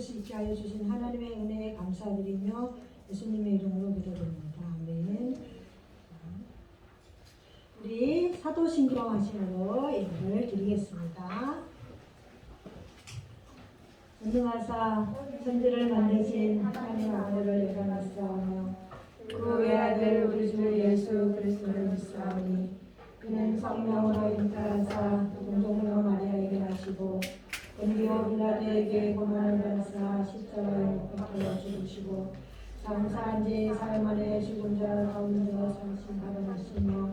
수 있게 하여 주신 하나님의 은혜에 감사드리며 예수님의 이름으로 기도드립니다. 아멘. 우리 사도신경 하시므로 예배를 드리겠습니다. 전능하사 천지를 만드신 하나님 아버지를 예배하며 그 외아들 우리 주 예수 그리스도를 믿사오니 그는 성령으로 잉태하사 동정녀 마리아에게 나시고 본디오 빌라도에게 고난을 받으사 십자가에 못 박혀 죽으시고 장사한 지 사흘 만에 죽은 자 가운데서 살신 받아나시며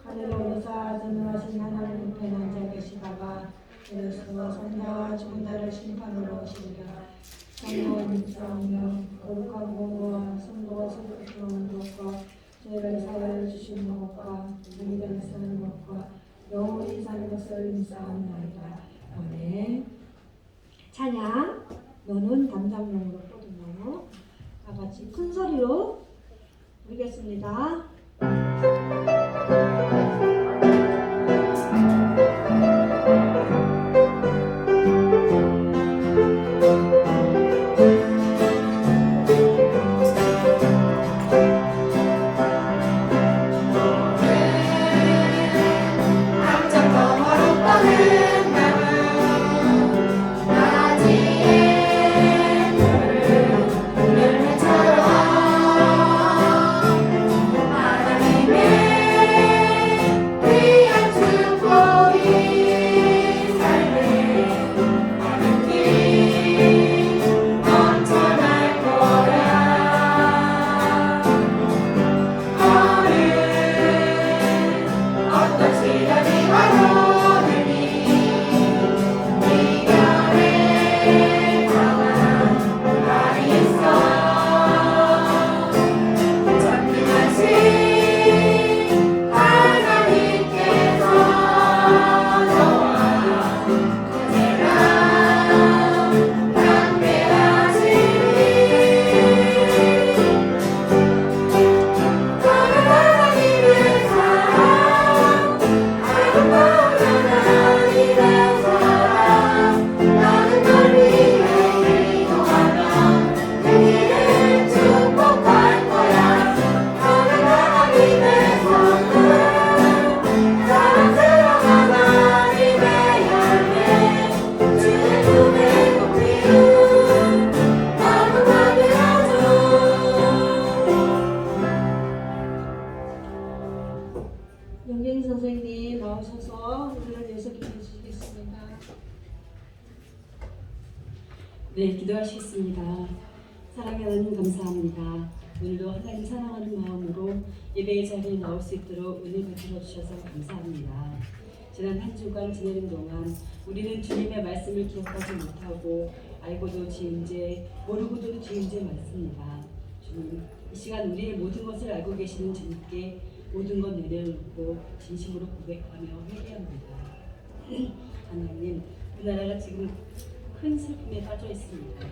하늘로 오르사 전능하신 하나님 우편에 앉아 계시다가 그래서 선자와 죽은 자를 심판으로 오시리라. 성령을 믿사오며 거룩한 공로와 성도와 성도스러운 것과 죄를 사하여 주시는 것과 정의를 사는 것과 영원히 사는 것을 믿사옵나이다. 아멘. 찬양 너는 담장용으로 거든요. 다 같이 큰 소리로 부르겠습니다. 영경 선생님 나오셔서 우리를 위해서 기도해 주시겠습니다. 네, 기도하시겠습니다. 사랑의 하나님 감사합니다. 오늘도 하나님 사랑하는 마음으로 예배의 자리에 나올 수 있도록 은혜 베풀어 주셔서 감사합니다. 지난 한 주간 지내는 동안 우리는 주님의 말씀을 기억하지 못하고 알고도 지은 죄, 모르고도 지은 죄 많습니다. 주님, 이 시간 우리의 모든 것을 알고 계시는 주님께 모든 것 내려놓고 진심으로 고백하며 회개합니다. 하나님, 우리나라가 지금 큰 슬픔에 빠져 있습니다.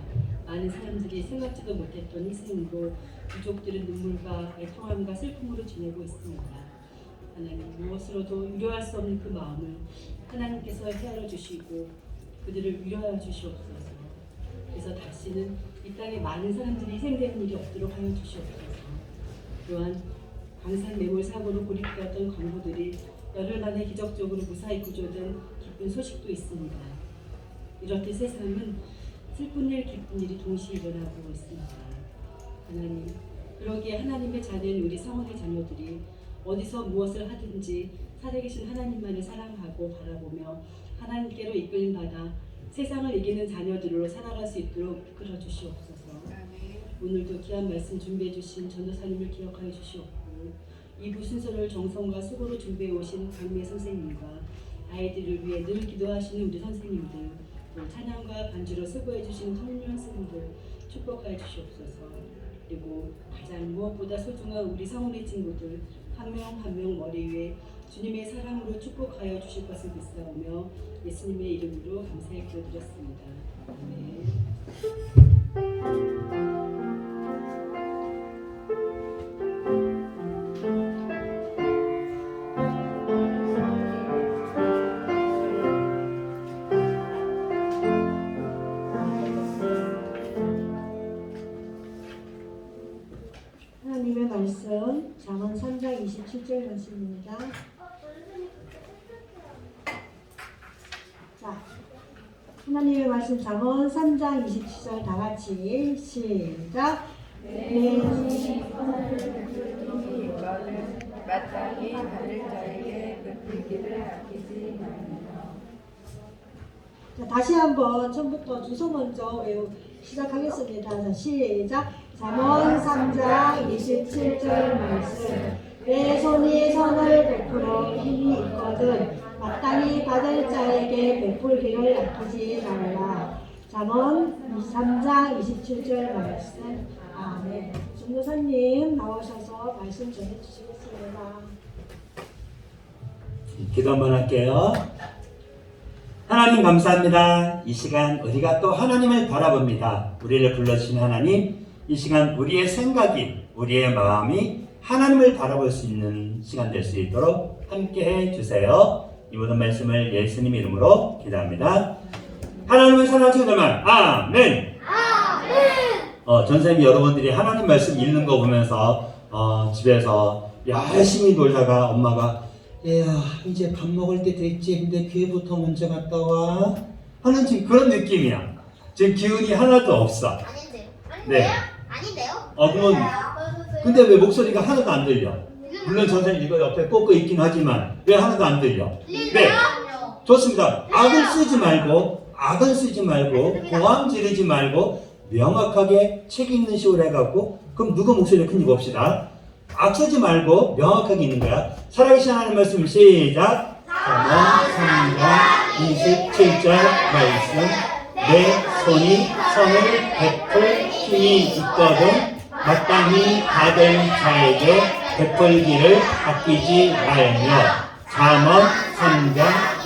많은 사람들이 생각지도 못했던 희생으로 유족들은 눈물과 애통함과 슬픔으로 지내고 있습니다. 하나님, 무엇으로도 위로할 수 없는 그 마음을 하나님께서 헤아려 주시고 그들을 위로하여 주시옵소서. 그래서 다시는 이 땅에 많은 사람들이 희생되는 일이 없도록 하여 주시옵소서. 또한 광산 매몰 사고로 고립되었던 광부들이 열흘 만에 기적적으로 무사히 구조된 기쁜 소식도 있습니다. 이렇듯 세상은 슬픈 일, 기쁜 일이 동시에 일어나고 있습니다. 하나님, 그러기에 하나님의 자녀인 우리 성원의 자녀들이 어디서 무엇을 하든지 살아계신 하나님만을 사랑하고 바라보며 하나님께로 이끌림 받아 세상을 이기는 자녀들로 살아갈 수 있도록 이끌어 주시옵소서. 오늘도 귀한 말씀 준비해 주신 전도사님을 기억하여 주시옵고 이 부순서를 정성과 수고로 준비해 오신 강미애 선생님과 아이들을 위해 늘 기도하시는 우리 선생님들, 또 찬양과 반주로 수고해 주시는 청년 선생님들 축복하여 주시옵소서. 그리고 가장 무엇보다 소중한 우리 성원의 친구들 한 명 한 명 머리 위에 주님의 사랑으로 축복하여 주실 것을 믿사오며 예수님의 이름으로 감사히 기도드렸습니다. 아멘. 27절 말씀입니다. 자, 하나님의 말씀 잠언 3장 27절 다 같이 시작. 내 마땅히 받을 자에게 베풀기를 아끼지 말며. 자, 다시 한번 처음부터 주소 먼저 시작하겠습니다. 자, 시작. 잠언 3장 27절 말씀. 내 손이 선을 베풀어 힘이 있거든 마땅히 받을 자에게 베풀기를 아끼지 말라. 잠언 3장 27절 말씀. 아멘. 전도사님 나오셔서 말씀 전해주시겠습니다. 기도 한번 할게요. 하나님 감사합니다. 이 시간 우리가 또 하나님을 바라봅니다. 우리를 불러주신 하나님, 이 시간 우리의 생각이, 우리의 마음이 하나님을 바라볼 수 있는 시간 될 수 있도록 함께 해주세요. 이 모든 말씀을 예수님 이름으로 기도합니다. 하나님을 사랑하시는 분들만 아멘. 전생이 여러분들이 하나님 말씀 읽는 거 보면서 집에서 열심히 놀다가 엄마가 얘야 이제 밥 먹을 때 됐지 근데 교회부터 먼저 갔다 와 하는 지금 그런 느낌이야. 지금 기운이 하나도 없어. 아닌데요? 네. 아닌데요? 그러면 근데 왜 목소리가 하나도 안 들려? 물론 전생이 이거 옆에 꽂고 있긴 하지만 왜 하나도 안 들려? 네. 좋습니다. 악을 쓰지 말고 고함 지르지 말고 명확하게 책 읽는 식으로 해갖고 그럼 누구 목소리를 큰지 봅시다. 악쓰지 말고 명확하게 있는 거야. 살아계신 하나님 말씀 시작. 잠언 3장 27절 말씀. 내 손이 선을 베풀 힘이 있거든 마땅히 받은 자에게 베풀기를 아끼지 말며. 잠언 3장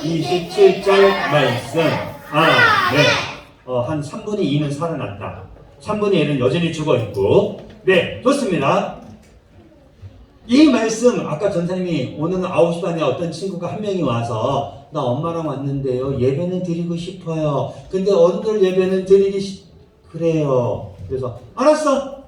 27절 말씀. 네. 한 3분의 2는 살아났다. 3분의 1은 여전히 죽어있고. 네, 좋습니다. 이 말씀, 아까 전사님이 오늘 9시 반에 어떤 친구가 한 명이 와서 나 엄마랑 왔는데요. 예배는 드리고 싶어요. 근데 어른들 예배는 그래요. 그래서 알았어.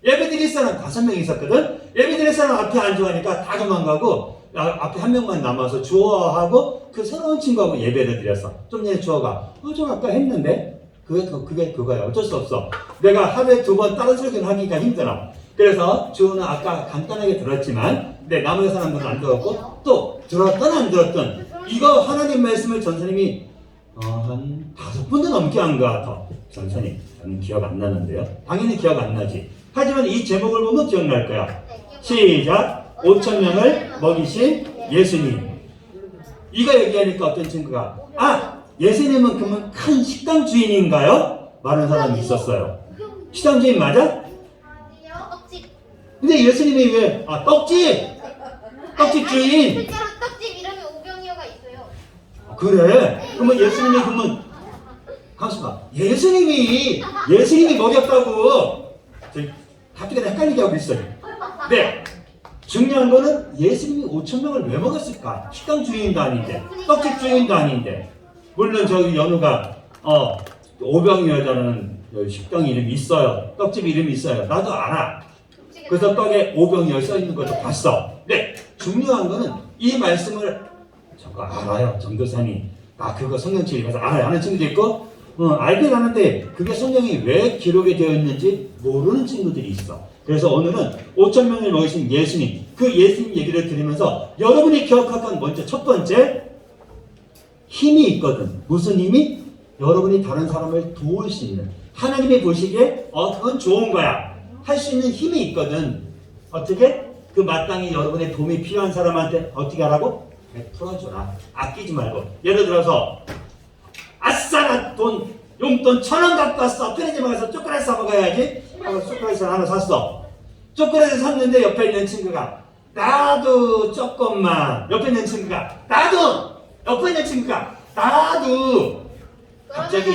예배 드릴 사람 5명 있었거든. 예배 드릴 사람 앞에 앉아가니까 다 도망가고 앞에 한 명만 남아서 주어하고 그 새로운 친구하고 예배를 드렸어. 좀 전에 주어가 저 아까 했는데 그게 그거야. 어쩔 수 없어. 내가 하루에 2번 다른 설교는 하기가 힘들어. 그래서 주어는 아까 간단하게 들었지만 나머지 사람들은 안 들었고 또 들었든 안 들었든 이거 하나님 말씀을 전사님이 한 5번도 넘게 한 것 같아. 전사님 저는 기억 안 나는데요. 당연히 기억 안 나지. 하지만 이 제목을 보면 기억날 거야. 시작. 5,000명을 먹이신 예수님. 이거 얘기하니까 어떤 친구가 예수님은 그러면 큰 식당 주인인가요? 말하는 사람이 있었어요. 식당 주인 맞아? 아니요. 떡집. 근데 예수님이 왜 떡집 주인? 실제로 떡집 이름이 오병이어가 있어요. 그래? 그러면 예수님이 가만있어. 예수님이 먹였다고 갑자기 헷갈리게 하고 있어요. 네. 중요한 거는 예수님이 5,000명을 왜 먹었을까? 식당 주인도 아닌데 떡집 주인도 아닌데. 물론 저기 연우가 오병이어라는 식당 이름이 있어요. 떡집 이름이 있어요. 나도 알아. 그래서 떡에 오병이어 써있는 것도 봤어. 네. 중요한 거는 이 말씀을 저거 알아요. 전도사님. 그거 성경책 읽어서 알아요. 아는 친구도 있고 알긴 아는데 그게 성경이 왜 기록이 되어 있는지 모르는 친구들이 있어. 그래서 오늘은 5,000명을 먹이신 예수님, 그 예수님 얘기를 들으면서 여러분이 기억할 건 먼저 첫 번째 힘이 있거든. 무슨 힘이? 여러분이 다른 사람을 도울 수 있는, 하나님이 보시기에 그건 좋은 거야 할 수 있는 힘이 있거든. 어떻게? 그 마땅히 여러분의 도움이 필요한 사람한테 어떻게 하라고? 베풀어줘라. 아끼지 말고. 예를 들어서 아싸 나 용돈 1,000원 갖고 왔어. 편의점에 가서 초콜릿 사 먹어야지 하고 초콜릿을 하나 샀어. 초콜릿을 샀는데 옆에 있는 친구가 나도 조금만. 옆에 있는 친구가 나도. 옆에 있는 친구가 나도. 갑자기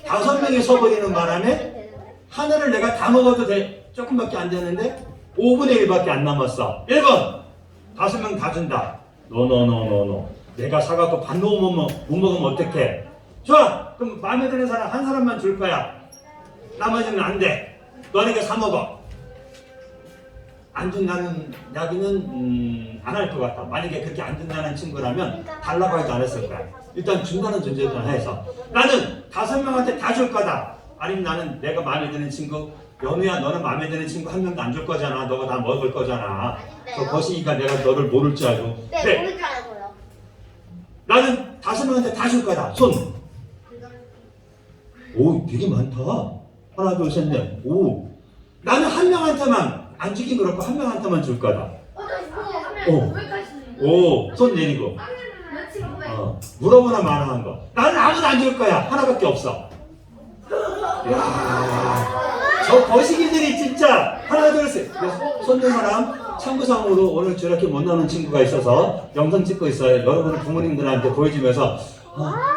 5명이 서버리는 바람에 하나를 내가 다 먹어도 돼. 조금밖에 안 되는데 5분의 1밖에 안 남았어. 1번 5명 다 준다. 노. 내가 사갖고 반도 못 먹으면 어떡해. 좋아. 그럼 마음에 드는 사람 한 사람만 줄 거야. 나머지는 안 돼. 너네가 사 먹어. 안 준다는 이야기는 안 할 것 같다. 만약에 그렇게 안 준다는 친구라면 달라고 하지 않았을 거야. 일단 준다는 존재를 해서 나는 5명한테 다 줄 거다. 아니면 나는 내가 마음에 드는 친구, 연우야 너는 마음에 드는 친구 한 명도 안 줄 거잖아. 너가 다 먹을 거잖아. 저 거시기가 내가 너를 모를 줄 알고. 네, 모를 줄 알고요. 나는 5명한테 다 줄 거다. 손. 오, 되게 많다. 하나, 둘, 셋, 넷. 오. 나는 한 명한테만 안 주긴 그렇고 한 명한테만 줄 거다. 오. 오, 손 내리고. 물어보나 마나 한 거. 나는 아무도 안 줄 거야. 하나밖에 없어. 이야, 저 거시기들이 진짜 하나, 둘, 셋. 손든 사람 참고상으로 오늘 저렇게 못 나오는 친구가 있어서 영상 찍고 있어요. 여러분 부모님들한테 보여주면서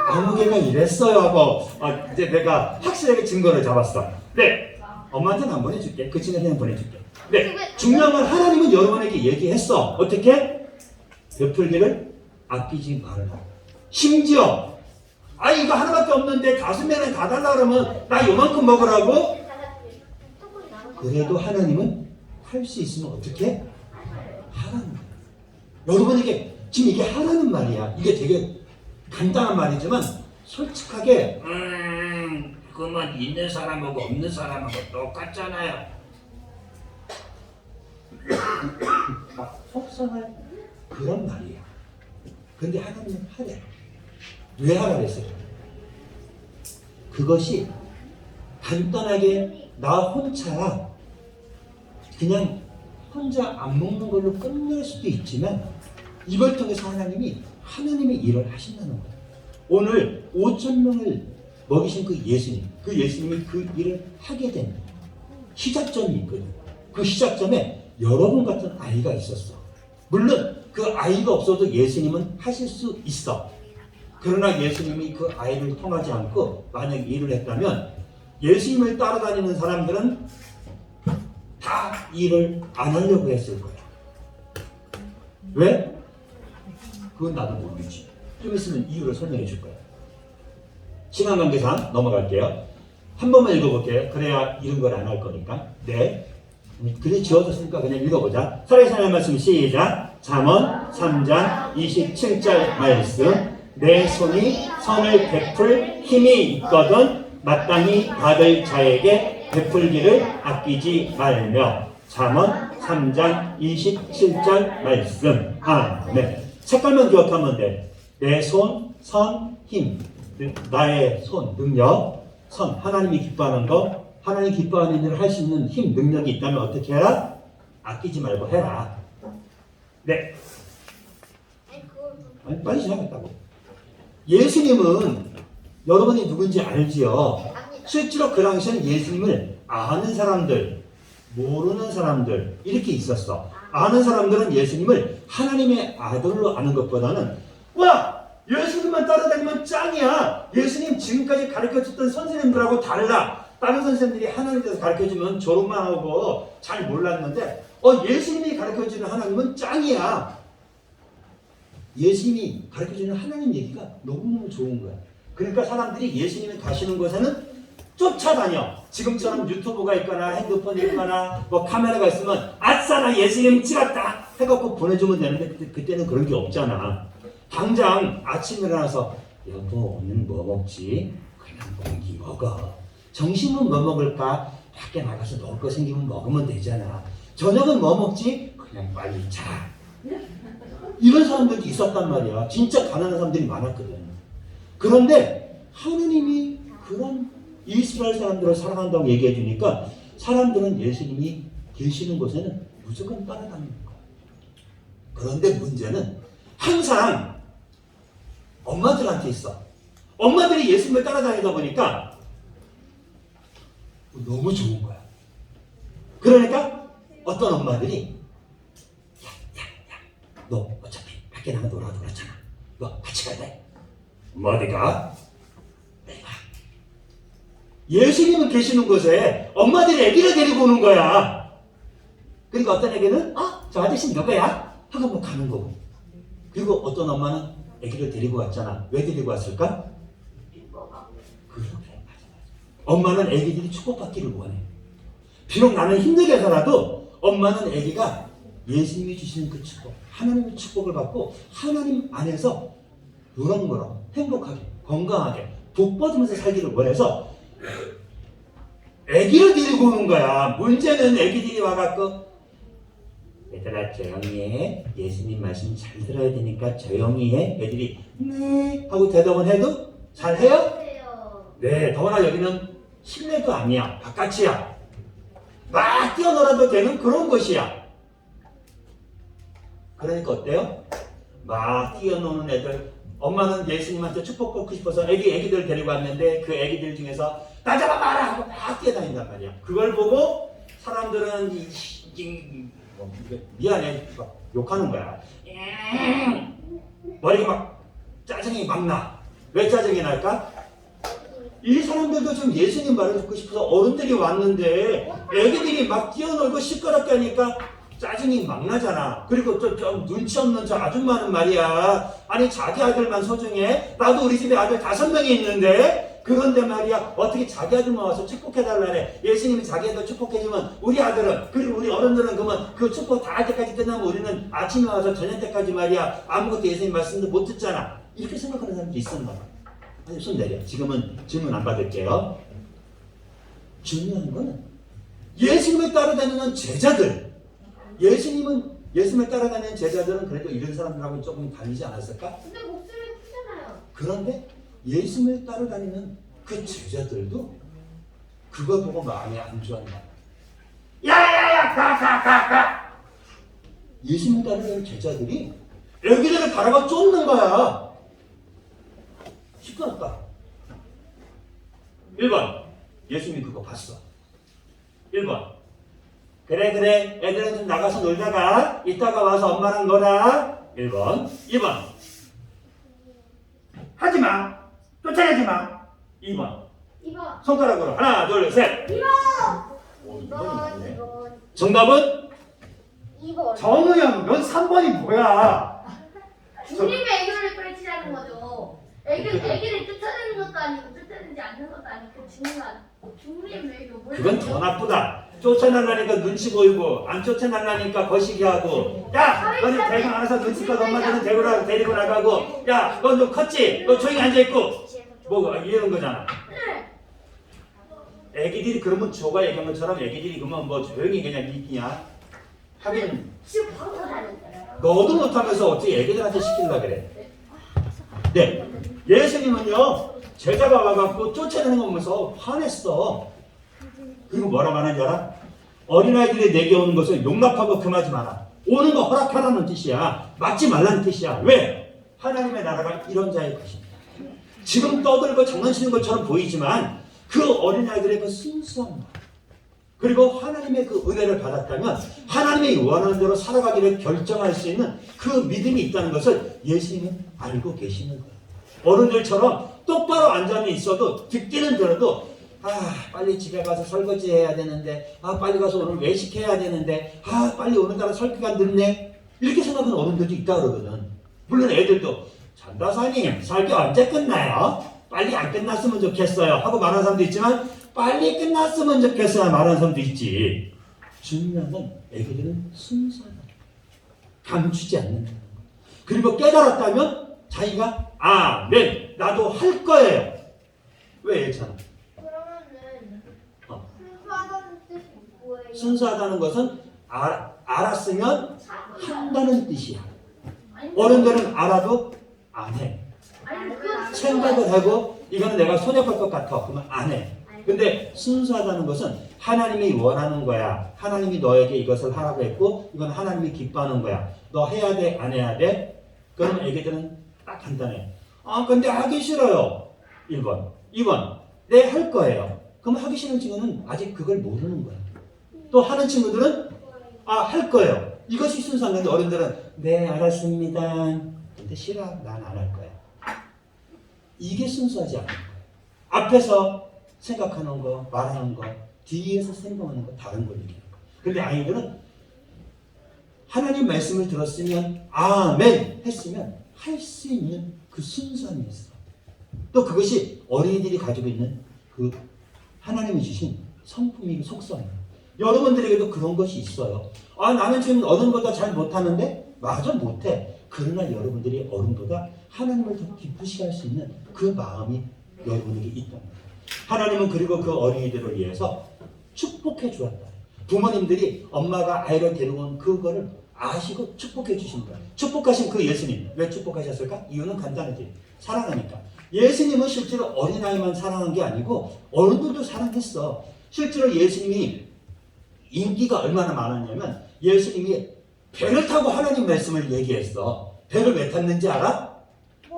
아무개가 이랬어요 하고 이제 내가 확실하게 증거를 잡았어. 네, 엄마한테는 안 보내줄게. 그 친구한테는 보내줄게. 네, 중요한 건 하나님은 여러분에게 얘기했어. 어떻게? 베풀기를 아끼지 말라. 심지어 이거 하나밖에 없는데 5명은 다 달라 그러면 나 요만큼 먹으라고? 그래도 하나님은 할 수 있으면 어떻게? 하라는 거야. 여러분에게 지금 이게 하라는 말이야. 이게 되게 간단한 말이지만 솔직하게 그러면 있는 사람하고 없는 사람하고 똑같잖아요. 막 속상할 그런 말이야. 근데 하나님은 하래. 왜 하라 그랬어요? 그것이 간단하게 나 혼자 그냥 혼자 안 먹는 걸로 끝날 수도 있지만 이걸 통해서 하나님의 일을 하신다는 거예요. 오늘 5,000명을 먹이신 그 예수님이 그 일을 하게 된 시작점이 있거든. 그 시작점에 여러분 같은 아이가 있었어. 물론 그 아이가 없어도 예수님은 하실 수 있어. 그러나 예수님이 그 아이를 통하지 않고 만약 일을 했다면 예수님을 따라다니는 사람들은 다 일을 안 하려고 했을 거야. 왜? 그건 나도 모르지. 좀 있으면 이유를 설명해 줄 거야. 시간 관계상 넘어갈게요. 한 번만 읽어볼게요. 그래야 이런 걸 안 할 거니까. 네. 글이 지워졌으니까 그냥 읽어보자. 살아계신 하나님 말씀 시작. 잠언 3장 27절 말씀. 내 손이 선을 베풀 힘이 있거든 마땅히 받을 자에게 베풀기를 아끼지 말며. 잠언 3장 27절 말씀. 아멘. 색깔만 기억하면 돼. 내 손, 선, 힘. 나의 손, 능력, 선. 하나님이 기뻐하는 거. 하나님 기뻐하는 일을 할 수 있는 힘, 능력이 있다면 어떻게 해라? 아끼지 말고 해라. 네. 아니, 빨리 시작했다고. 예수님은 여러분이 누군지 알지요? 실제로 그 당시에는 예수님을 아는 사람들, 모르는 사람들 이렇게 있었어. 아는 사람들은 예수님을 하나님의 아들로 아는 것보다는 와! 예수님만 따라다니면 짱이야! 예수님 지금까지 가르쳐줬던 선생님들하고 달라! 다른 선생님들이 하나님에 대해서 가르쳐주면 졸업만 하고 잘 몰랐는데 예수님이 가르쳐주는 하나님은 짱이야! 예수님이 가르쳐주는 하나님 얘기가 너무너무 좋은 거야. 그러니까 사람들이 예수님이 가시는 곳에는 쫓아다녀. 지금처럼 유튜브가 있거나 핸드폰이 있거나 뭐 카메라가 있으면 아싸 나 예수님 찍었다 해갖고 보내주면 되는데 그때는 그런 게 없잖아. 당장 아침에 일어나서 여보 오늘 뭐 먹지? 그냥 고기 먹어. 점심은 뭐 먹을까? 밖에 나가서 먹을 거 생기면 먹으면 되잖아. 저녁은 뭐 먹지? 그냥 빨리 자. 이런 사람들도 있었단 말이야. 진짜 가난한 사람들이 많았거든. 그런데 하느님이 그런 이스라엘 사람들을 사랑한다고 얘기해 주니까 사람들은 예수님이 계시는 곳에는 무조건 따라다니는 거야. 그런데 문제는 항상 엄마들한테 있어. 엄마들이 예수님을 따라다니다 보니까 너무 좋은 거야. 그러니까 어떤 엄마들이 너 어차피 밖에 나가 놀아도 그렇잖아. 너 같이 갈래? 뭐 어디가? 내가. 예수님은 계시는 곳에 엄마들이 애기를 데리고 오는 거야. 그리고 어떤 애기는 저 아저씨 누구야? 하고 뭐 가는 거고. 그리고 어떤 엄마는 애기를 데리고 왔잖아. 왜 데리고 왔을까? 그래. 엄마는 애기들이 축복받기를 원해. 비록 나는 힘들게 살아도 엄마는 아기가 예수님이 주시는 그 축복, 하나님의 축복을 받고 하나님 안에서 무럭무럭 행복하게 건강하게 복 받으면서 살기를 원해서 아기를 데리고 오는 거야. 문제는 아기들이 와갖고 얘들아 조용히 해. 예수님 말씀 잘 들어야 되니까 조용히 해. 애들이 네 하고 대답은 해도 잘해요? 그래요. 네, 더구나 여기는 실내도 아니야. 바깥이야. 막 뛰어놀아도 되는 그런 곳이야. 그러니까 어때요? 막 뛰어노는 애들, 엄마는 예수님한테 축복 받고 싶어서 애기들 데리고 왔는데 그 애기들 중에서 나 잡아봐라 하고 막 뛰어다닌단 말이야. 그걸 보고 사람들은 미안해 막 욕하는 거야. 머리가 막 짜증이 막 나. 왜 짜증이 날까? 이 사람들도 좀 예수님 말을 듣고 싶어서 어른들이 왔는데 애기들이 막 뛰어놀고 시끄럽게 하니까 짜증이 막 나잖아. 그리고 좀 눈치 없는 저 아줌마는 말이야. 아니 자기 아들만 소중해? 나도 우리 집에 아들 5명이 있는데 그런데 말이야 어떻게 자기 아들만 와서 축복해달라래. 예수님이 자기 아들 축복해주면 우리 아들은 그리고 우리 어른들은 그러면 그 축복 다 할 때까지 끝나면 우리는 아침에 와서 저녁 때까지 말이야 아무것도 예수님 말씀도 못 듣잖아. 이렇게 생각하는 사람도 있었나 봐. 아니 손 내려. 지금은 질문 안 받을게요. 중요한 거는 예수님을 따라다니는 제자들, 예수님을 따라다니는 제자들은 그래도 이런 사람들하고 조금 다르지 않았을까? 근데 목소리 크잖아요. 그런데 예수님을 따라다니는 그 제자들도 그걸 보고 마음이 안 좋았나? 야야야 가! 예수님을 따라다니는 제자들이 애기들을 바라봐 쫓는 거야. 시끄럽다. 1번 예수님이 그거 봤어. 1번 그래 애들은 좀 나가서 놀다가 이따가 와서 엄마랑 놀아. 1번 2번 하지마 쫓아내지마. 2번 2번. 손가락으로 하나 둘 셋. 2번. 정답은 2번. 정우영 넌 3번이 뭐야? 주님의 애교를 펼치자는 거죠. 애기를 쫓아내는 것도 아니고 쫓아내지 않는 것도 아니고 주님의 애교. 그건 더 나쁘다. 쫓아내려니까 눈치 보이고 안 쫓아내려니까 거시기 하고 야 너는 대강 알아서 눈치껏 엄마들은 데리고 나가고 야 너 좀 컸지? 너 조용히 앉아있고 뭐 이런 거잖아. 애기들이 그러면 조가 얘기한 것처럼 애기들이 그러면 뭐 조용히 그냥 있기냐? 하긴 지금 바로 다녔어요. 너도 못하면서 어떻게 애기들한테 시키려고 그래? 네, 예수님은요 제자가 와갖고 쫓아내는 거 보면서 화냈어. 그리고 뭐라고 하는지 알아? 어린아이들이 내게 오는 것을 용납하고 금하지 마라. 오는 거 허락하라는 뜻이야. 막지 말라는 뜻이야. 왜? 하나님의 나라가 이런 자의 것입니다. 지금 떠들고 장난치는 것처럼 보이지만 그 어린아이들의 그 순수한 마음 그리고 하나님의 그 은혜를 받았다면 하나님의 원하는 대로 살아가기를 결정할 수 있는 그 믿음이 있다는 것을 예수님은 알고 계시는 거예요. 어른들처럼 똑바로 앉아는 있어도 듣기는 들어도 빨리 집에 가서 설거지 해야 되는데 빨리 가서 오늘 외식해야 되는데 빨리 오늘따라 설교가 늦네 이렇게 생각하는 어른들도 있다 그러거든. 물론 애들도 전도사님 설교 언제 끝나요? 빨리 안 끝났으면 좋겠어요 하고 말하는 사람도 있지만 빨리 끝났으면 좋겠어요 말하는 사람도 있지. 중요한 건 애기들은 순수하다. 감추지 않는다는 거. 그리고 깨달았다면 자기가 네 나도 할 거예요. 왜 얘기하잖아. 그러면은 순수하다는 뜻이 뭐예요? 순수하다는 것은 알았으면 한다는 뜻이야. 아니, 어른들은 알아도 안 해. 아니 생각을 하고 이거는 내가 손해볼 것 같아. 그러면 안 해. 근데 순수하다는 것은 하나님이 원하는 거야. 하나님이 너에게 이것을 하라고 했고 이건 하나님이 기뻐하는 거야. 너 해야 돼? 안 해야 돼? 그럼 애기들은 딱 간단해. 근데 하기 싫어요. 1번. 2번. 네, 할 거예요. 그럼 하기 싫은 친구는 아직 그걸 모르는 거야. 또 하는 친구들은 할 거예요. 이것이 순수한 건데 어른들은 네, 알았습니다. 근데 싫어. 난 안 할 거야. 이게 순수하지 않은 거야. 앞에서 생각하는 거, 말하는 거, 뒤에서 생각하는 거 다른 걸 얘기하는 거. 근데 아이들은 하나님 말씀을 들었으면 아멘 했으면 할 수 있는 그 순수함이 있어. 또 그것이 어린이들이 가지고 있는 그 하나님이 주신 성품이고 속성이에요. 여러분들에게도 그런 것이 있어요. 아, 나는 지금 어른보다 잘 못하는데? 맞아, 못해. 그러나 여러분들이 어른보다 하나님을 더 기쁘시게 할 수 있는 그 마음이 여러분에게 있답니다. 하나님은 그리고 그 어린이들을 위해서 축복해 주었다. 부모님들이 엄마가 아이를 데려온 그거를 아시고 축복해 주신 거예요. 축복하신 그 예수님. 왜 축복하셨을까? 이유는 간단하지. 사랑하니까. 예수님은 실제로 어린아이만 사랑한 게 아니고 어른들도 사랑했어. 실제로 예수님이 인기가 얼마나 많았냐면 예수님이 배를 타고 하나님 말씀을 얘기했어. 배를 왜 탔는지 알아?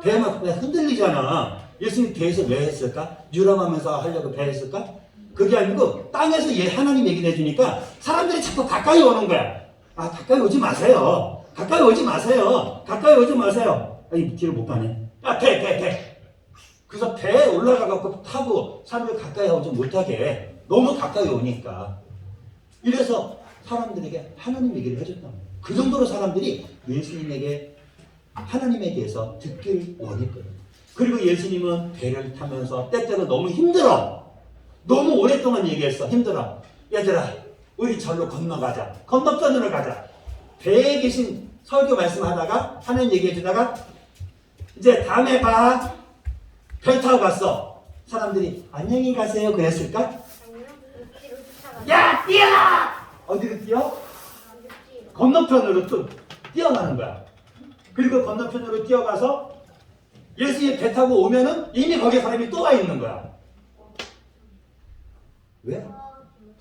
배 막 흔들리잖아. 예수님 배에서 왜 했을까? 유람하면서 하려고 배 했을까? 그게 아니고 땅에서 하나님 얘기를 해주니까 사람들이 자꾸 가까이 오는 거야. 아, 가까이 오지 마세요. 가까이 오지 마세요. 가까이 오지 마세요. 아, 이 뒤로 못 가네. 아, 배. 그래서 배에 올라가갖고 타고 사람들 가까이 오지 못하게 해. 너무 가까이 오니까. 이래서 사람들에게 하나님 얘기를 해줬단 말이에요. 그 정도로 사람들이 예수님에게 하나님에 대해서 듣기를 원했거든요. 그리고 예수님은 배를 타면서 때때로 너무 힘들어. 너무 오랫동안 얘기했어. 힘들어. 얘들아, 우리 절로 건너가자. 건너편으로 가자. 배에 계신 설교 말씀하다가 하나님 얘기해주다가 이제 다음에 봐. 배 타고 갔어. 사람들이 안녕히 가세요 그랬을까? 야, 뛰어! 어디로 뛰어? 건너편으로 또 뛰어가는 거야. 그리고 건너편으로 뛰어가서 예수의 배 타고 오면은 이미 거기에 사람이 또 와 있는 거야. 왜?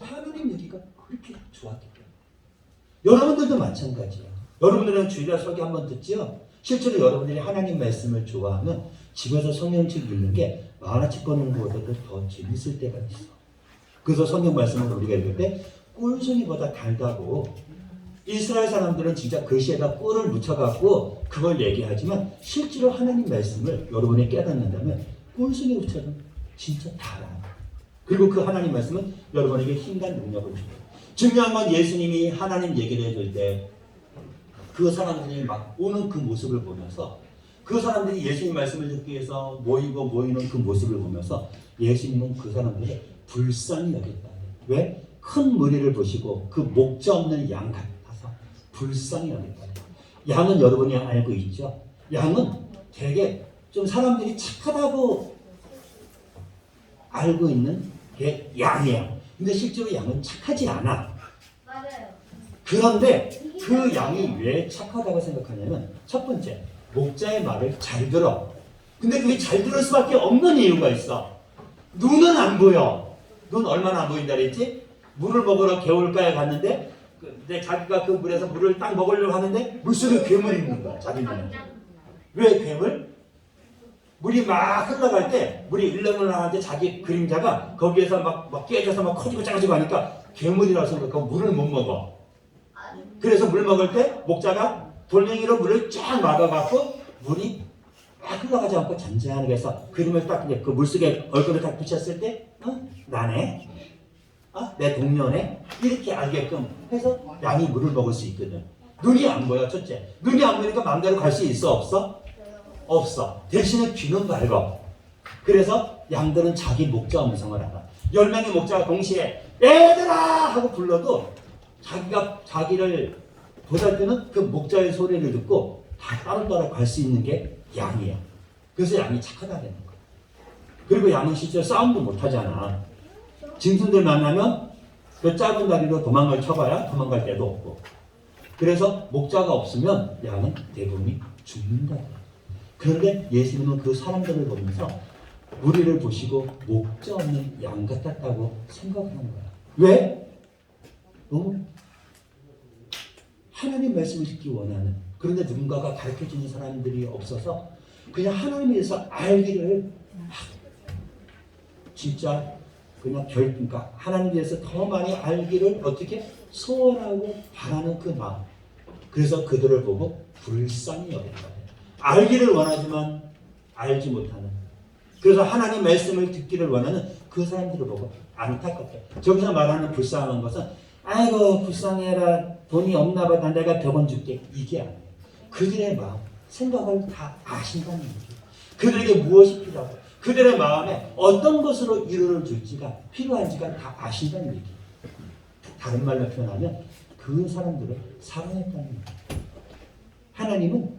하나님 얘기가 그렇게 좋았기 때문에. 여러분들도 마찬가지야. 여러분들은 주일날 설교 한번 듣지요? 실제로 여러분들이 하나님 말씀을 좋아하면 집에서 성경책 읽는 게 만화책 보는 것보다도 더 재밌을 때가 있어. 그래서 성경 말씀을 우리가 읽을 때 꿀송이보다 달다고. 이스라엘 사람들은 진짜 글씨에다 꿀을 묻혀갖고 그걸 얘기하지만 실제로 하나님 말씀을 여러분이 깨닫는다면 꿀송이처럼 진짜 달아. 그리고 그 하나님 말씀은 여러분에게 힘과 능력을 줘요. 중요한 건 예수님이 하나님 얘기를 해줄 때 그 사람들이 막 오는 그 모습을 보면서 그 사람들이 예수님 말씀을 듣기 위해서 모이는 그 모습을 보면서 예수님은 그 사람들을 불쌍히 여겼다. 왜? 큰 무리를 보시고 그 목자 없는 양 같아서 불쌍히 여겼다. 양은 여러분이 알고 있죠? 양은 되게 좀 사람들이 착하다고 알고 있는 게 양이야. 근데 실제로 양은 착하지 않아. 맞아요. 그런데 그 양이 왜 착하다고 생각하냐면 첫 번째, 목자의 말을 잘 들어. 근데 그게 잘 들을 수밖에 없는 이유가 있어. 눈은 안 보여. 눈 얼마나 안 보인다 그랬지? 물을 먹으러 개울가에 갔는데 근데 자기가 그 물에서 물을 딱 먹으려고 하는데 물속에 괴물이 있는 거야. 자기 눈에. 왜 괴물? 물이 막 흘러갈 때 물이 일렁일렁할 때 자기 그림자가 거기에서 막 깨져서 막 커지고 작아지고 하니까 괴물이라고 생각하고 물을 못 먹어. 그래서 물 먹을 때 목자가 돌멩이로 물을 쫙 막아갖고 물이 막 흘러가지 않고 잔잔하게 해서 그림을 딱 그 물속에 얼굴을 딱 붙였을 때 나네? 내 동료네? 이렇게 알게끔 해서 양이 물을 먹을 수 있거든. 눈이 안 보여. 첫째, 눈이 안 보니까 마음대로 갈 수 있어 없어? 없어. 대신에 귀는 밝어. 그래서 양들은 자기 목자 음성을 알아. 10명의 목자가 동시에 얘들아 하고 불러도 자기가 자기를 보살피는 그 목자의 소리를 듣고 다 따로따로 갈 수 있는 게 양이야. 그래서 양이 착하다는 거야. 그리고 양은 실제로 싸움도 못 하잖아. 짐승들 만나면 그 짧은 다리로 도망을 쳐봐야 도망갈 데도 없고. 그래서 목자가 없으면 양은 대부분이 죽는다. 그런데 예수님은 그 사람들을 보면서 우리를 보시고 목자 없는 양 같았다고 생각하는 거야. 왜? 너무 하나님 말씀을 듣기 원하는, 그런데 누군가가 가르쳐주는 사람들이 없어서 그냥 하나님에 대해서 알기를 진짜 그냥 그러니까 하나님에 대해서 더 많이 알기를 어떻게 소원하고 바라는 그 마음. 그래서 그들을 보고 불쌍히 여겼다. 알기를 원하지만 알지 못하는. 그래서 하나님 말씀을 듣기를 원하는 그 사람들을 보고 안타깝다. 저기서 말하는 불쌍한 것은 아이고 불쌍해라, 돈이 없나 보다, 내가 100원 줄게, 이게 아니에요. 그들의 마음, 생각을 다 아신다는 얘기예요. 그들에게 무엇이 필요하고 그들의 마음에 어떤 것으로 위로를 줄지가 필요한지가 다 아신다는 얘기예요. 다른 말로 표현하면 그 사람들을 사랑했다는 거예요. 하나님은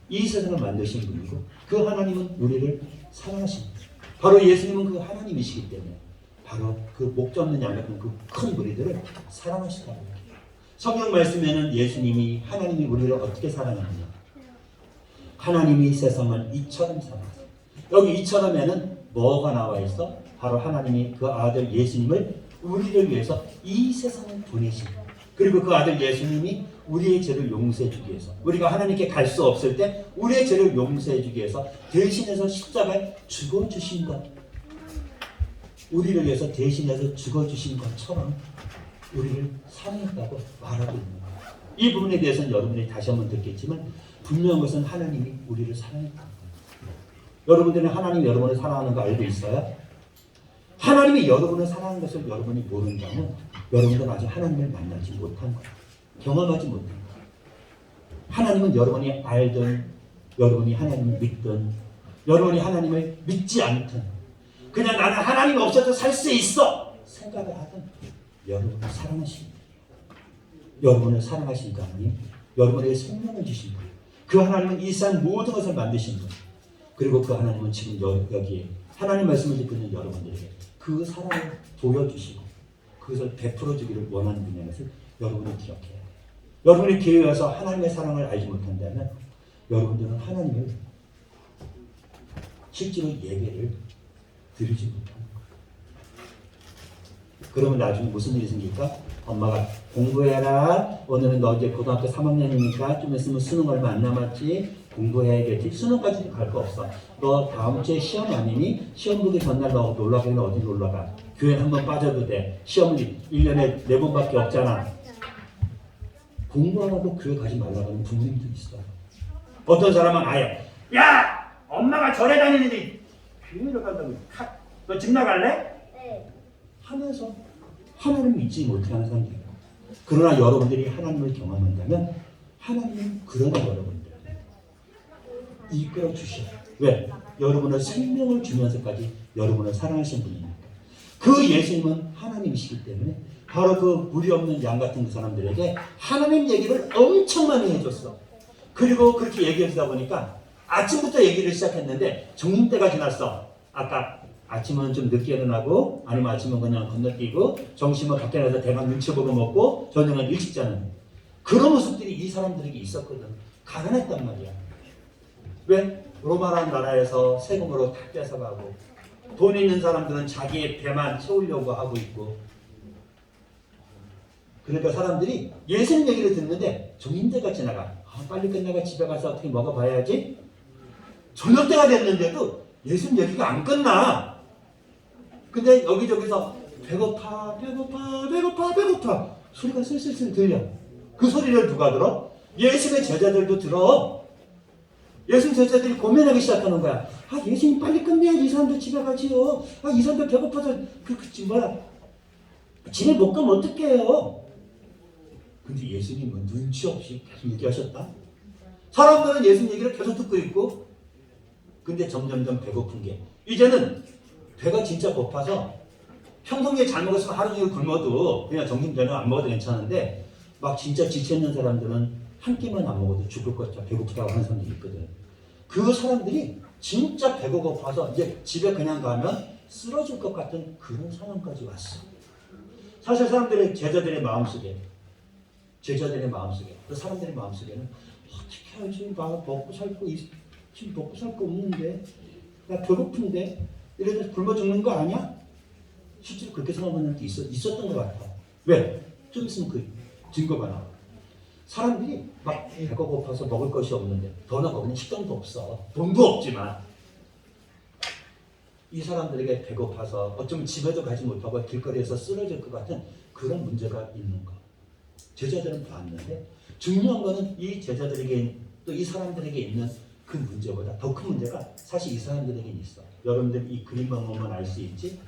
이 세상을 만드신 분이고 그 하나님은 우리를 사랑하십니다. 바로 예수님은 그 하나님이시기 때문에 바로 그 목자 없는 양 같은 그 큰 무리들을 사랑하시다는 거예요. 성경 말씀에는 예수님이 하나님이 우리를 어떻게 사랑하느냐. 하나님이 세상을 이처럼 사랑하세요. 여기 이처럼에는 뭐가 나와 있어? 바로 하나님이 그 아들 예수님을 우리를 위해서 이 세상을 보내신 거예요. 그리고 그 아들 예수님이 우리의 죄를 용서해 주기 위해서 우리가 하나님께 갈 수 없을 때 우리의 죄를 용서해 주기 위해서 대신해서 십자가에 죽어주신 것, 우리를 위해서 대신해서 죽어주신 것처럼 우리를 사랑했다고 말하고 있는 거예요. 이 부분에 대해서는 여러분이 다시 한번 듣겠지만 분명한 것은 하나님이 우리를 사랑했다는 거예요. 여러분들은 하나님이 여러분을 사랑하는 거 알고 있어요? 하나님이 여러분을 사랑하는 것을 여러분이 모른다면 여러분들은 아직 하나님을 만나지 못한 거예요. 경험하지 못한 거예요. 하나님은 여러분이 알든 여러분이 하나님을 믿든 여러분이 하나님을 믿지 않든 그냥 나는 하나님 없어도 살 수 있어 생각을 하든 여러분을 사랑하신 분이에요. 여러분을 사랑하신 그 하나님, 여러분에게 생명을 주신 분, 그 하나님은 이 세상 모든 것을 만드신 분, 그리고 그 하나님은 지금 여기에 하나님 말씀을 듣고 있는 여러분들에게 그 사랑을 보여주시고 그것을 베풀어 주기를 원하는 분이라는 것을 여러분이 기억해야 돼요. 여러분이 기회에 와서 하나님의 사랑을 알지 못한다면 여러분들은 하나님을 실제로 예배를 드리지 못합니다. 그러면 나중에 무슨 일이 생길까? 엄마가 공부해라. 오늘은 너 이제 고등학교 3학년이니까 좀 있으면 수능 얼마 안 남았지. 공부해야겠지. 수능까지도 갈 거 없어. 너 다음 주에 시험 아니니? 시험 보기 전날 너 놀러 가면 어디 놀러 가? 교회 한번 빠져도 돼. 시험은 1년에 4번밖에 없잖아. 공부하라고 교회 가지 말라고 하는 부모님도 있어요. 어떤 사람은 아예 야! 엄마가 절에 다니는데 교회를 간다고 너 집 나갈래? 네. 하면서 하나님을 믿지 못하는 사람들이에요. 그러나 여러분들이 하나님을 경험한다면 하나님은 그러나 여러분들 이끌어 주셔요. 왜? 여러분의 생명을 주면서까지 여러분을 사랑하신 분이니까. 그 예수님은 하나님이시기 때문에 바로 그 무리 없는 양 같은 그 사람들에게 하나님 얘기를 엄청 많이 해줬어. 그리고 그렇게 얘기하다 보니까 아침부터 얘기를 시작했는데 정림 때가 지났어. 아까 아침은 좀 늦게 일어나고 아니면 아침은 그냥 건너뛰고 점심은 밖에 나가서 대강 눈치 보고 먹고 저녁은 일찍 자는 그런 모습들이 이 사람들에게 있었거든. 가난했단 말이야. 왜? 로마라는 나라에서 세금으로 다 뺏어가고 돈 있는 사람들은 자기의 배만 채우려고 하고 있고 그러니까 사람들이 예수님 얘기를 듣는데 정인대가 지나가. 빨리 끝나가 집에 가서 어떻게 먹어봐야지. 저녁 때가 됐는데도 예수님 얘기가 안 끝나. 근데 여기저기서 배고파 배고파 배고파 배고파 소리가 슬슬슬 들려. 그 소리를 누가 들어? 예수님의 제자들도 들어. 예수님 제자들이 고민하기 시작하는 거야. 예수님 빨리 끝내야지. 이 사람들 집에 가지요. 이 사람들 배고파서 집에 못 가면 어떡해요. 근데 예수님은 눈치 없이 계속 얘기하셨다. 사람들은 예수님 얘기를 계속 듣고 있고 근데 점점점 배고픈 게 이제는 배가 진짜 고파서 평소에 잘 먹었으면 하루 종일 굶어도 그냥 점심 저녁 안 먹어도 괜찮은데 막 진짜 지쳐있는 사람들은 한 끼만 안 먹어도 죽을 것 같아 배고프다고 하는 사람들이 있거든. 그 사람들이 진짜 배가 고파서 이제 집에 그냥 가면 쓰러질 것 같은 그런 상황까지 왔어. 사실 사람들의 제자들의 마음속에 그 사람들의 마음속에는 어떻게 하지? 나 먹고 살고 지금 먹고 살 거 없는데 나 배고픈데 이래서 굶어 죽는 거 아니야? 실제로 그렇게 생각하는 사람도 있었던 것 같아. 왜? 좀 있으면 그 증거가 나와. 사람들이 막 배가 고파서 먹을 것이 없는데 더 나가면 식당도 없어. 돈도 없지만 이 사람들에게 배고파서 어쩌면 집에도 가지 못하고 길거리에서 쓰러질 것 같은 그런 문제가 있는 거. 제자들은 봤는데 중요한 거는 이 제자들에게 또 이 사람들에게 있는 그 문제보다 더 큰 문제가 사실 이 사람들에게 있어. 여러분들 이 그림만 보면 알 수 있지?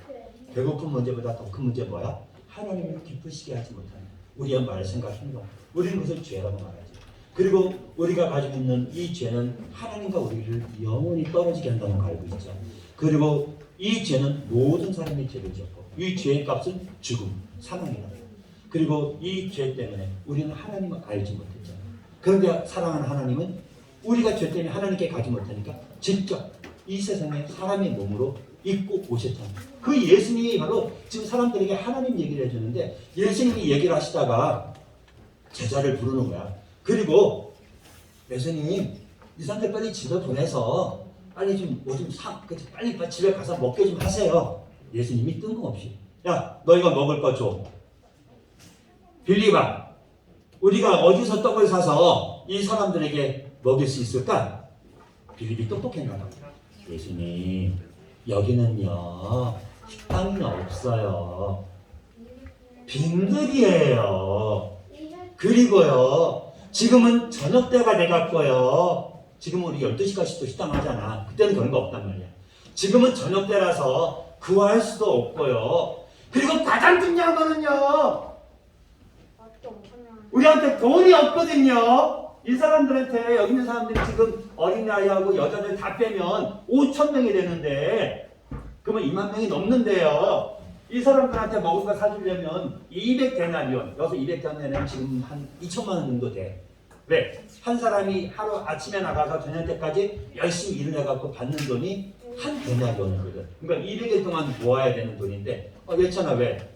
배고픈 문제보다 더 큰 문제 뭐야? 하나님을 기쁘시게 하지 못하는 우리의 말, 생각, 행동. 우리는 그것을 죄라고 말하지. 그리고 우리가 가지고 있는 이 죄는 하나님과 우리를 영원히 떨어지게 한다는 걸 알고 있죠. 그리고 이 죄는 모든 사람이 죄를 지었고 이 죄의 값은 죽음, 사망이다. 그리고 이 죄 때문에 우리는 하나님을 알지 못했잖아요. 그런데 사랑하는 하나님은 우리가 죄 때문에 하나님께 가지 못하니까 직접 이 세상에 사람의 몸으로 입고 오셨잖아요. 그 예수님이 바로 지금 사람들에게 하나님 얘기를 해주는데 예수님이 얘기를 하시다가 제자를 부르는 거야. 그리고 예수님 이 사람들 빨리 집에 보내서 빨리 좀 뭐 좀 빨리 집에 가서 먹게 좀 하세요. 예수님이 뜬금없이 야 너희가 먹을 거 줘. 빌리바 우리가 어디서 떡을 사서 이 사람들에게 먹일 수 있을까? 빌립이 똑똑했나 봐. 예수님 여기는요 식당이 없어요. 빈들이에요. 그리고요 지금은 저녁 때가 돼갖고요 지금은 우리 12시까지 또 식당 하잖아. 그때는 그런 거 없단 말이야. 지금은 저녁 때라서 구할 수도 없고요. 그리고 가장 중요한 거는요 우리한테 돈이 없거든요. 이 사람들한테 여기 있는 사람들이 지금 어린아이하고 여자들 다 빼면 5,000명이 되는데 그러면 2만 명이 넘는데요. 이 사람들한테 먹을 거 사주려면 200데나리온 여기서 200데나리온 지금 한 2천만 원 정도 돼. 왜? 한 사람이 하루 아침에 나가서 저녁 때까지 열심히 일을 해갖고 받는 돈이 한 데나리온이거든. 그러니까 200일 동안 모아야 되는 돈인데 그렇잖아. 왜?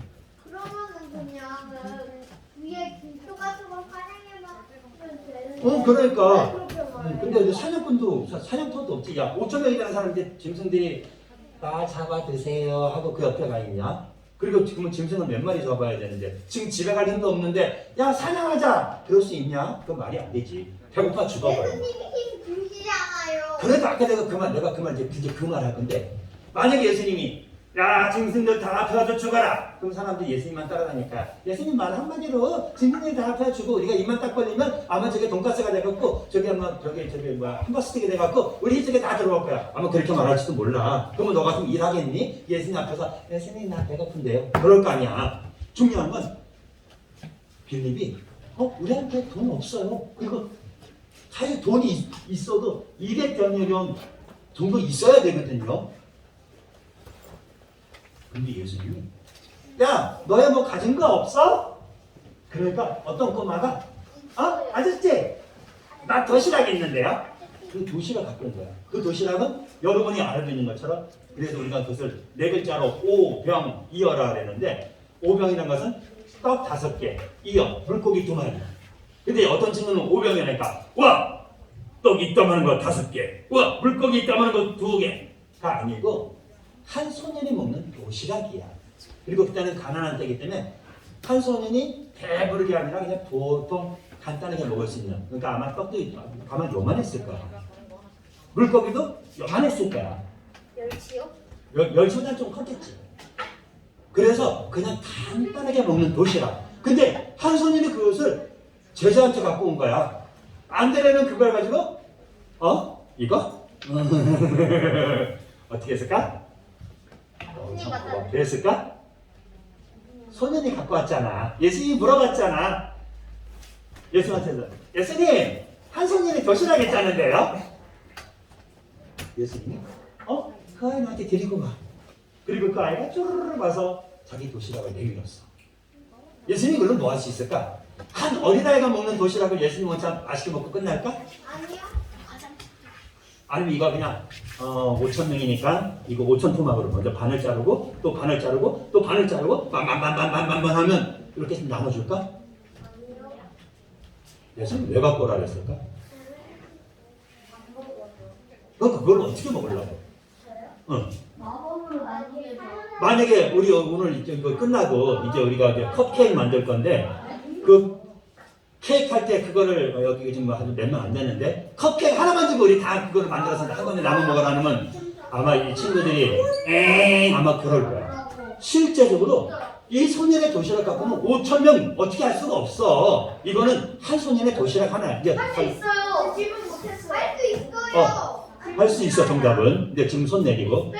그러면은 그냥 위에 김치 같은 거 사냥해만 되는. 그러니까. 근데 이제 사냥터도 없지. 야, 5,000명이 되는 사람인데 짐승들이 나 잡아 드세요 하고 그 옆에 가 있냐? 그리고 지금은 짐승을 몇 마리 잡아야 되는데 지금 집에 갈 힘도 없는데 야 사냥하자 그럴 수 있냐? 그건 말이 안 되지. 배고파 죽어버려. 예수님이 힘 주시잖아요. 그래도 아까 내가 이제 그 말 할 건데 만약에 예수님이 야 짐승들 다 앞에서 죽어라. 그럼 사람들이 예수님만 따라다니까 예수님 말 한마디로 짐승들 다 앞에 주고 우리가 입만 딱 벌리면 아마 저게 돈가스가 돼갖고 저기 hamburger스틱이 돼갖고 우리 집에 다 들어올 거야. 아마 그렇게 말할지도 몰라. 그러면 너 같으면 일하겠니? 예수님 앞에서 예수님 나 배고픈데요. 그럴 거 아니야. 중요한 건 빌립이 우리한테 돈 없어요. 그리고 사실 돈이 있어도 200데나리온 정도 있어야 되거든요. 근데 예수님이 야 너야 뭐 가진 거 없어? 그러니까 어떤 꼬마가 아저씨 나 도시락 있는데요. 그 도시락 갖고 온 거야. 그 도시락은 여러분이 알고 있는 것처럼 그래서 우리가 그것을 4글자로 오병이어라 그랬는데 오병이라는 것은 떡 5개 이어 물고기 2마리. 근데 어떤 친구는 오병이라니까 와 떡 있다마는 거 5개 와 물고기 있다마는 거 2개가 아니고 한 소년이 먹는 도시락이야. 그리고 그때는 가난한 때이기 때문에 한 소년이 배부르게 아니라 그냥 보통 간단하게 먹을 수 있는. 그러니까 아마 떡도 아마 요만했을 거야. 물고기도 요만했을 거야. 멸치요? 멸치보다 좀 컸겠지. 그래서 그냥 간단하게 먹는 도시락. 근데 한 소년이 그것을 제자한테 갖고 온 거야. 안드레는 그걸 가지고 이거? 어떻게 했을까? 그랬을까? 소년이 갖고 왔잖아. 예수님이 물어봤잖아. 예수님한테서 예수님 한 소년이 도시락에 짜는데요. 예수님이 그 아이 나한테 데리고 가. 그리고 그 아이가 쪼르르 와서 자기 도시락을 내밀었어. 예수님이 그럼 뭐 할 수 있을까? 한 어린아이가 먹는 도시락을 예수님 혼자 맛있게 먹고 끝날까? 아니요. 아니면 이거 그냥 5,000명이니까 이거 5,000토막으로 먼저 반을 자르고 또 반을 자르고 또 반을 자르고 반반반반반반 하면 이렇게 좀 나눠줄까? 아니요. 예수님 왜 갖고 오라 그랬을까? 너 그걸 어떻게 먹으려고? 마법으로 만들어서. 만약에 우리 오늘 이제 이거 끝나고 이제 우리가 이제 컵케이크 만들 건데 그 케이크 할 때 그거를 여기 지금 아주 몇 명 안 되는데 컵케이크 하나만 주고 우리 다 그거를 만들어서 한 번에 나눠 먹으라면 아마 이 친구들이 아마 그럴 거야. 실제적으로 이 소년의 도시락 갖고 오면 5,000명 어떻게 할 수가 없어. 이거는 한 소년의 도시락 하나. 이제 할 수 있어요. 지금 못했어요. 할 수 있어요. 할 수 있어. 정답은. 근데 지금 손 내리고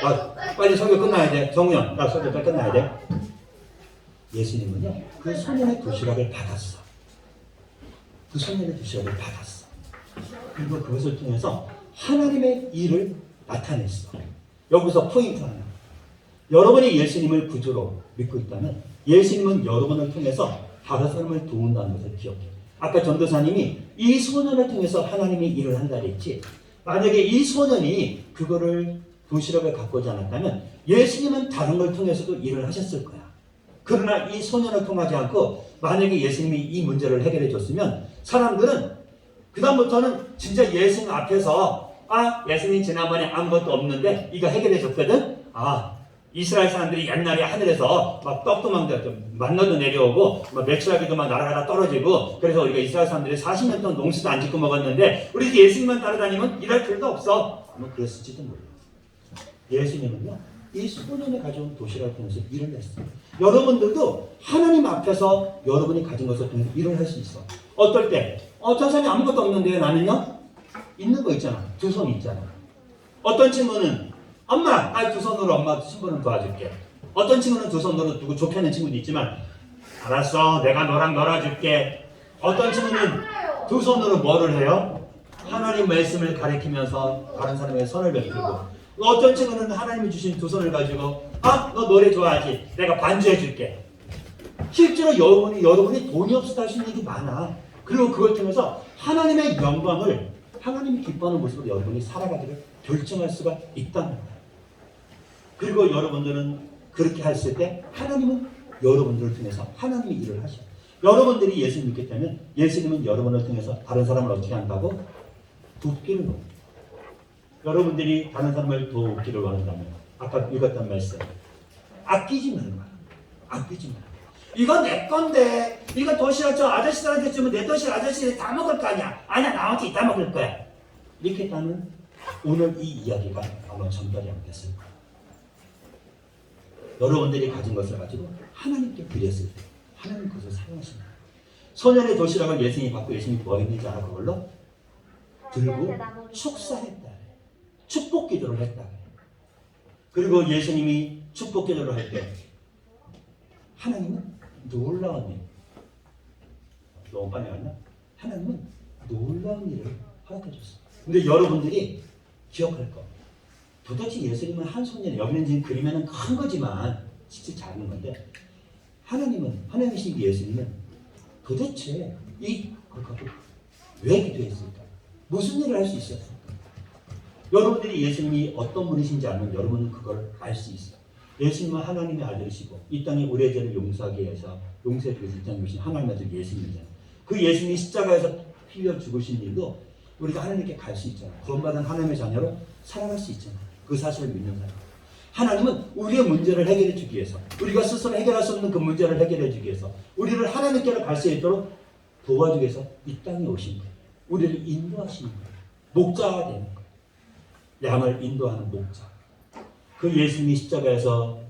빨리 설교 끝나야 돼. 정우영 나 설교 빨리 끝나야 돼. 예수님은요 그 소년의 도시락을 받았어. 그 소년의 도시락을 받았어. 그리고 그것을 통해서 하나님의 일을 나타냈어. 여기서 포인트 하나. 여러분이 예수님을 구주로 믿고 있다면 예수님은 여러분을 통해서 다른 사람을 도운다는 것을 기억해. 아까 전도사님이 이 소년을 통해서 하나님이 일을 한다 그랬지. 만약에 이 소년이 그거를 도시락을 갖고 오지 않았다면 예수님은 다른 걸 통해서도 일을 하셨을 거야. 그러나 이 소년을 통하지 않고 만약에 예수님이 이 문제를 해결해 줬으면 사람들은 그다음부터는 진짜 예수님 앞에서 예수님 지난번에 아무것도 없는데 이거 해결해 줬거든. 이스라엘 사람들이 옛날에 하늘에서 막 떡도 막 만나도 내려오고 막 메추라기도 막 날아가다 떨어지고 그래서 우리가 이스라엘 사람들이 40년 동안 농사도 안 짓고 먹었는데 우리 예수님만 따라다니면 일할 필요도 없어. 그랬을지도 몰라. 예수님은요 이 소년이 가져온 도시락을 통해서 일을 했어요. 여러분들도 하나님 앞에서 여러분이 가진 것을 통해서 일을 할 수 있어. 어떨 때? 저 사람이 아무것도 없는데 나는요? 있는 거 있잖아. 두 손 있잖아. 어떤 친구는 엄마, 두 손으로 엄마 친구는 도와줄게. 어떤 친구는 두 손으로 누구 좁혀는 친구도 있지만 알았어, 내가 너랑 놀아줄게. 어떤 친구는 두 손으로 뭐를 해요? 하나님 말씀을 가리키면서 다른 사람의 손을 베풀고 어떤 친구는 하나님이 주신 두 손을 가지고 너 노래 좋아하지? 내가 반주해줄게. 실제로 여러분이 돈이 없어서 할 수 있는 일이 많아. 그리고 그걸 통해서 하나님의 영광을 하나님이 기뻐하는 모습으로 여러분이 살아가기를 결정할 수가 있다는 거예요. 그리고 여러분들은 그렇게 했을 때 하나님은 여러분들을 통해서 하나님이 일을 하셔요. 여러분들이 예수님 믿기 때문에 예수님은 여러분을 통해서 다른 사람을 어떻게 한다고? 돕기를 원해요. 여러분들이 다른 사람을 돕기를 원한다면 아까 읽었던 말씀 아끼지 말라. 아끼지 말라. 이건 내 건데 이거 도시락 저 아저씨들한테 주면 내 도시락 아저씨들이 다 먹을 거 아니야. 아니야 나한테 이따 먹을 거야. 이렇게 했다면 오늘 이 이야기가 아마 전달이 안 됐을 거야. 여러분들이 가진 것을 가지고 하나님께 드렸을 때 하나님 그것을 사용하십니다. 소년의 도시락을 예수님이 받고 예수님이 뭐 했는지 알아? 그걸로 들고 축사했다. 축복 기도를 했다. 그리고 예수님이 축복 기도를 할 때 하나님은 놀라운 일. 너무 빨리 갔나? 하나님은 놀라운 일을 허락해 줬어. 근데 여러분들이 기억할 거. 도대체 예수님은 한 손에 여기는 지금 그림에는 큰 거지만 진짜 작은 건데 하나님이신 예수님은 도대체 그걸 갖고 왜 기도했을까? 무슨 일을 할 수 있었을까? 여러분들이 예수님이 어떤 분이신지 알면 여러분은 그걸 알 수 있어요. 예수님은 하나님의 아들이시고 이 땅에 우리의 죄를 용서하기 위해서 용서해 주셔서 이 땅에 오신 하나님의 아들 예수님이잖아요. 그 예수님이 십자가에서 피 흘려 죽으신 일도 우리가 하나님께 갈 수 있잖아요. 구원받은 하나님의 자녀로 살아갈 수 있잖아요. 그 사실을 믿는 사람. 하나님은 우리의 문제를 해결해 주기 위해서 우리가 스스로 해결할 수 없는 그 문제를 해결해 주기 위해서 우리를 하나님께로 갈 수 있도록 도와주기 위해서 이 땅에 오신 거예요. 우리를 인도하시는 거예요. 목자가 되는 거예요. 양을 인도하는 목자. 그 예수님이 십자가에서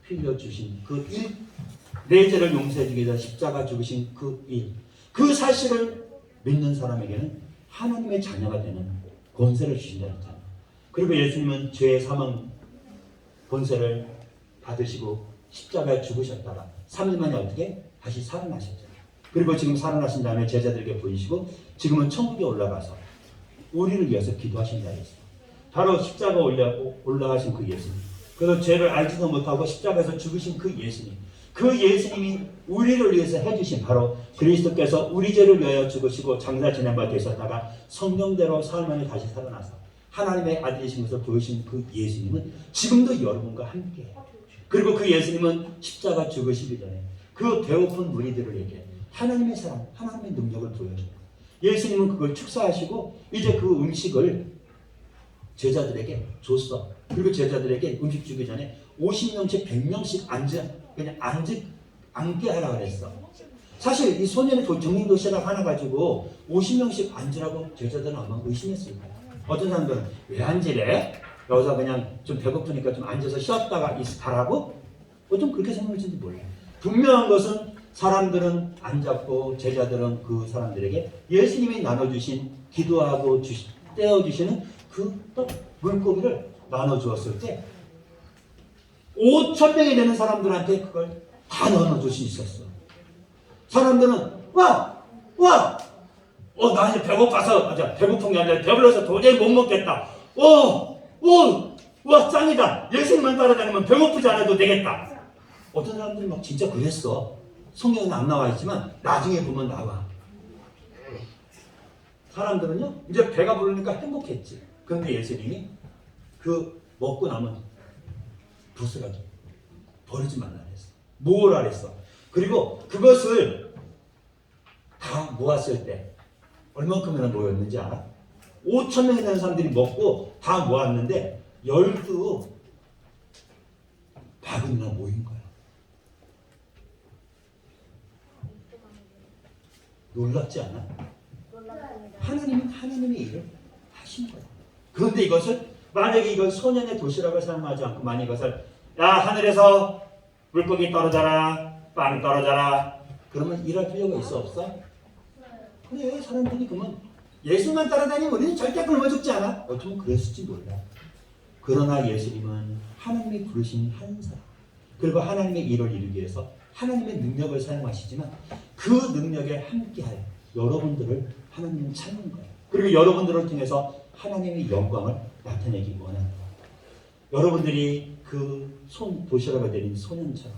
피 흘려 주신 그 일, 내 죄를 용서해 주기 위해서 십자가 죽으신 그 일, 그 사실을 믿는 사람에게는 하나님의 자녀가 되는 권세를 주신다 했잖아요. 그리고 예수님은 죄의 사망 권세를 받으시고 십자가에 죽으셨다가 3일 만에 어떻게? 다시 살아나셨잖아요. 그리고 지금 살아나신 다음에 제자들에게 보이시고 지금은 천국에 올라가서 우리를 위해서 기도하신다 했어요. 바로 십자가 올라가신 그 예수님. 그래서 죄를 알지도 못하고 십자가에서 죽으신 그 예수님. 그 예수님이 우리를 위해서 해주신 바로 그리스도께서 우리 죄를 위하여 죽으시고 장사 지낸 바 되셨다가 성경대로 사흘 만에 다시 살아나서 하나님의 아들이신 것을 보여주신 그 예수님은 지금도 여러분과 함께해요. 그리고 그 예수님은 십자가 죽으시기 전에 그 배고픈 무리들에게 하나님의 사랑, 하나님의 능력을 보여줘요. 예수님은 그걸 축사하시고 이제 그 음식을 제자들에게 줬어. 그리고 제자들에게 음식 주기 전에 50명씩 100명씩 앉게 하라 그랬어. 사실 이 소년의 정림도시락 하나 가지고 50명씩 앉으라고 제자들은 아마 의심했을 거야. 어떤 사람들은 왜 앉으래? 여기서 그냥 좀 배고프니까 좀 앉아서 쉬었다가 가라고? 좀 그렇게 생각할지도 몰라요. 분명한 것은 사람들은 앉았고 제자들은 그 사람들에게 예수님이 나눠주신 기도하고 떼어주시는 그 떡 물고기를 나눠주었을 때 5,000명이 되는 사람들한테 그걸 다 나눠줄 수 있었어. 사람들은 나 이제 배고파서 배고픈 게 아니라 배불러서 도저히 못 먹겠다. 짱이다. 예수님만 따라다니면 배고프지 않아도 되겠다. 어떤 사람들이 막 진짜 그랬어. 성경에는 안 나와 있지만 나중에 보면 나와. 사람들은요 이제 배가 부르니까 행복했지. 그런데 예수님이 그 먹고 남은 부스러기 버리지 말라 그랬어. 모으라 그랬어. 그리고 그것을 다 모았을 때 얼만큼이나 모였는지 알아? 5,000명이 되는 사람들이 먹고 다 모았는데 12 바구니나 모인 거야. 놀랍지 않아? 하나님이 일을 하신 거야. 그런데 이것을 만약에 이걸 소년의 도시락을 사용하지 않고 만약 이것을 야 하늘에서 물고기 떨어져라 빵 떨어져라 그러면 일할 필요가 있어 없어? 그래 사람들이 그러면 예수만 따라다니면 우리는 절대 굶어 죽지 않아? 어쩌면 그랬을지 몰라. 그러나 예수님은 하나님이 부르신 한 사람 그리고 하나님의 일을 이루기 위해서 하나님의 능력을 사용하시지만 그 능력에 함께할 여러분들을 하나님은 찾는 거예요. 그리고 여러분들을 통해서 하나님의 영광을 나타내기 원하는 거예요. 여러분들이 그 도시락을 내린 소년처럼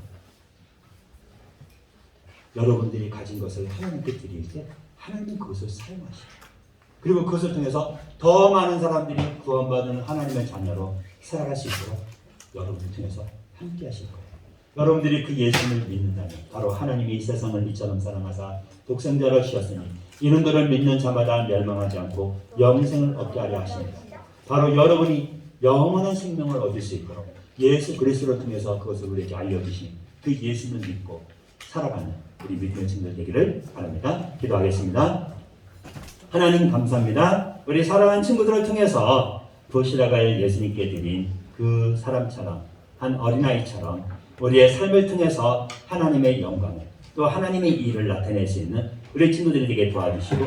여러분들이 가진 것을 하나님께 드릴 때 하나님은 그것을 사용하시고 그리고 그것을 통해서 더 많은 사람들이 구원받은 하나님의 자녀로 살아갈 수 있도록 여러분을 통해서 함께 하실 거예요. 여러분들이 그 예수님을 믿는다면 바로 하나님이 이 세상을 이처럼 사랑하사 독생자를 주셨으니 이는 그를 믿는 자마다 멸망하지 않고 영생을 얻게 하려 하십니다. 바로 여러분이 영원한 생명을 얻을 수 있도록 예수 그리스도를 통해서 그것을 우리에게 알려주신 그 예수를 믿고 살아가는 우리 믿음의 친구들 되기를 바랍니다. 기도하겠습니다. 하나님 감사합니다. 우리 사랑하는 친구들을 통해서 도시락을 예수님께 드린 그 사람처럼 한 어린아이처럼 우리의 삶을 통해서 하나님의 영광을 또 하나님의 일을 나타낼 수 있는 우리 친구들에게 도와주시고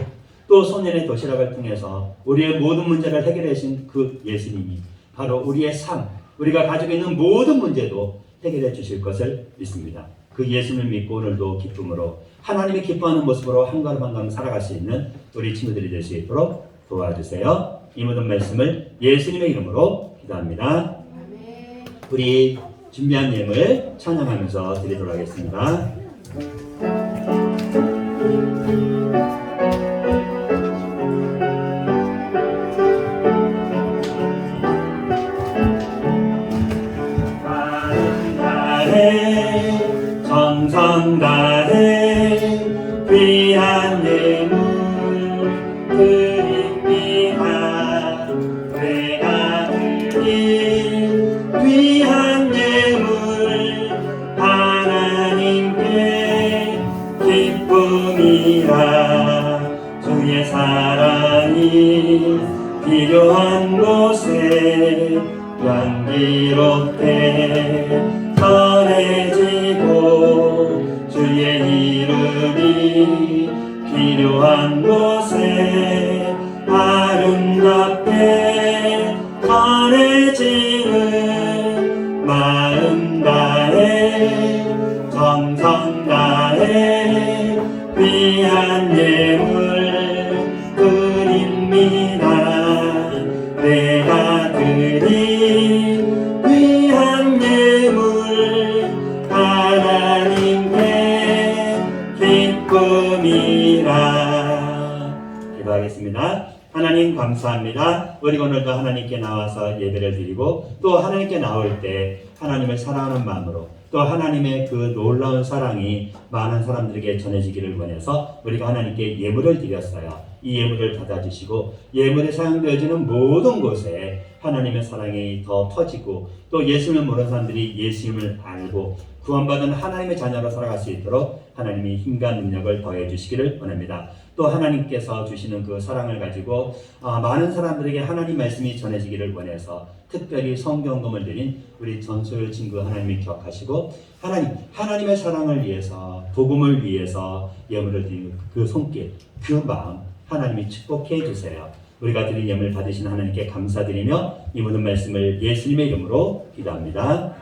또 소년의 도시락을 통해서 우리의 모든 문제를 해결해 주신 그 예수님이 바로 우리의 삶, 우리가 가지고 있는 모든 문제도 해결해 주실 것을 믿습니다. 그 예수님을 믿고 오늘도 기쁨으로 하나님이 기뻐하는 모습으로 한 걸음 한 걸음 살아갈 수 있는 우리 친구들이 될 수 있도록 도와주세요. 이 모든 말씀을 예수님의 이름으로 기도합니다. 우리 준비한 예물 찬양하면서 드리도록 하겠습니다. 정성 다해 귀한 예물 드립니다. 내가 드린 귀한 예물 하나님께 기쁨이라. 주의 사랑이 필요한 곳에 향기롭게 전해지고 주의 이름이 필요한 곳에 아름답게 전해지는 마음 다해 정성 다해 귀한 예물 드립니다. 내가 드린 귀한 예물 하나님께 기쁨이라. 기도하겠습니다. 하나님 감사합니다. 우리 오늘도 하나님께 나와서 예배를 드리고 또 하나님께 나올 때 하나님을 사랑하는 마음으로 또 하나님의 그 놀라운 사랑이 많은 사람들에게 전해지기를 원해서 우리가 하나님께 예물을 드렸어요. 이 예물을 받아주시고 예물에 사용되어지는 모든 곳에 하나님의 사랑이 더 터지고 또 예수님을 모르는 사람들이 예수님을 알고 구원받은 하나님의 자녀로 살아갈 수 있도록 하나님이 힘과 능력을 더해 주시기를 원합니다. 또 하나님께서 주시는 그 사랑을 가지고 많은 사람들에게 하나님 말씀이 전해지기를 원해서 특별히 성경금을 드린 우리 전소율 친구 하나님을 기억하시고 하나님의 사랑을 위해서 복음을 위해서 예물을 드리는 그 손길 그 마음 하나님이 축복해 주세요. 우리가 드린 예물 받으신 하나님께 감사드리며 이 모든 말씀을 예수님의 이름으로 기도합니다.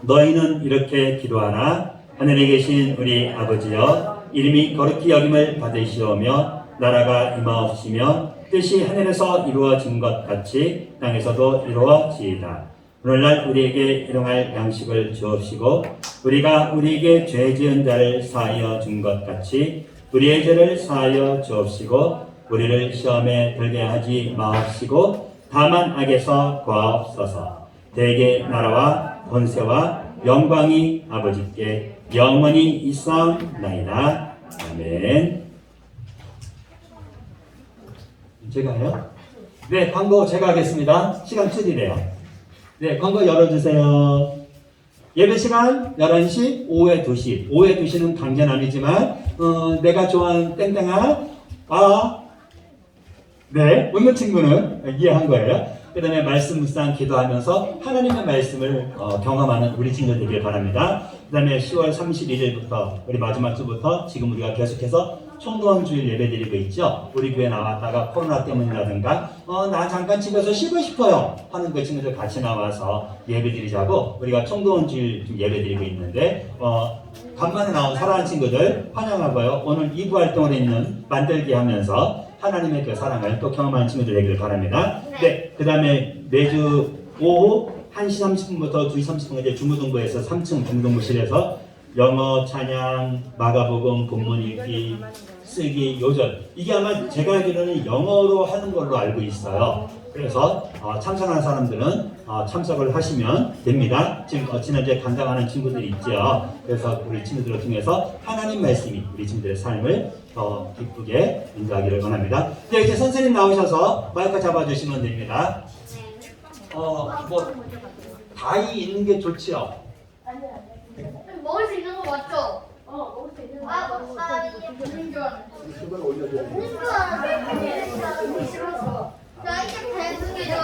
너희는 이렇게 기도하나 하늘에 계신 우리 아버지여 이름이 거룩히 여김을 받으시오며 나라가 임하옵시며 뜻이 하늘에서 이루어진 것 같이 땅에서도 이루어지이다. 오늘날 우리에게 일용할 양식을 주옵시고 우리가 우리에게 죄 지은 자를 사하여 준 것 같이 우리의 죄를 사하여 주옵시고 우리를 시험에 들게 하지 마옵시고 다만 악에서 구하옵소서. 대개 나라와 권세와 영광이 아버지께 영원히 있사옵나이다. 아멘. 제가 해요? 네, 광고 제가 하겠습니다. 시간 틀리네요. 네, 광고 열어주세요. 예배 시간 11시, 오후에 2시. 오후에 2시는 강제는 아니지만 내가 좋아하는 땡땡아 네, 웃는 친구는 이해한 거예요. 그 다음에 말씀 묵상 기도하면서 하나님의 말씀을 경험하는 우리 친구들 되길 바랍니다. 그 다음에 10월 31일부터 우리 마지막 주부터 지금 우리가 계속해서 총동원주일 예배 드리고 있죠. 우리 교회 나왔다가 코로나 때문이라든가 나 잠깐 집에서 쉬고 싶어요 하는 그 친구들 같이 나와서 예배 드리자고 우리가 총동원주일 예배 드리고 있는데 간만에 나온 사랑하는 친구들 환영하고요. 오늘 2부 활동을 있는 만들기 하면서 하나님의 그 사랑을 또 경험하는 친구들 되기를 바랍니다. 네, 그 다음에 매주 오후 1시 30분부터 2시 30분까지 중고등부에서 3층 중고등부실에서 영어, 찬양, 마가복음, 본문 읽기, 쓰기, 요절 이게 아마 제가 알기로는 영어로 하는 걸로 알고 있어요. 그래서 참석하는 사람들은 참석을 하시면 됩니다. 지금 지난주에 감당하는 친구들이 있죠. 그래서 우리 친구들을 통해서 하나님 말씀이 우리 친구들의 삶을 더 기쁘게 인도하기를 원합니다. 네, 이제 선생님 나오셔서 마이크 잡아주시면 됩니다. 다이 있는 게 좋지요. 먹을 수 있는 거 맞죠? 먹을 수 있는 거. 먹다 이게 무슨 줄 알았는데. 무슨 줄 알았는데. 싫어서. 나 이게 배수기죠.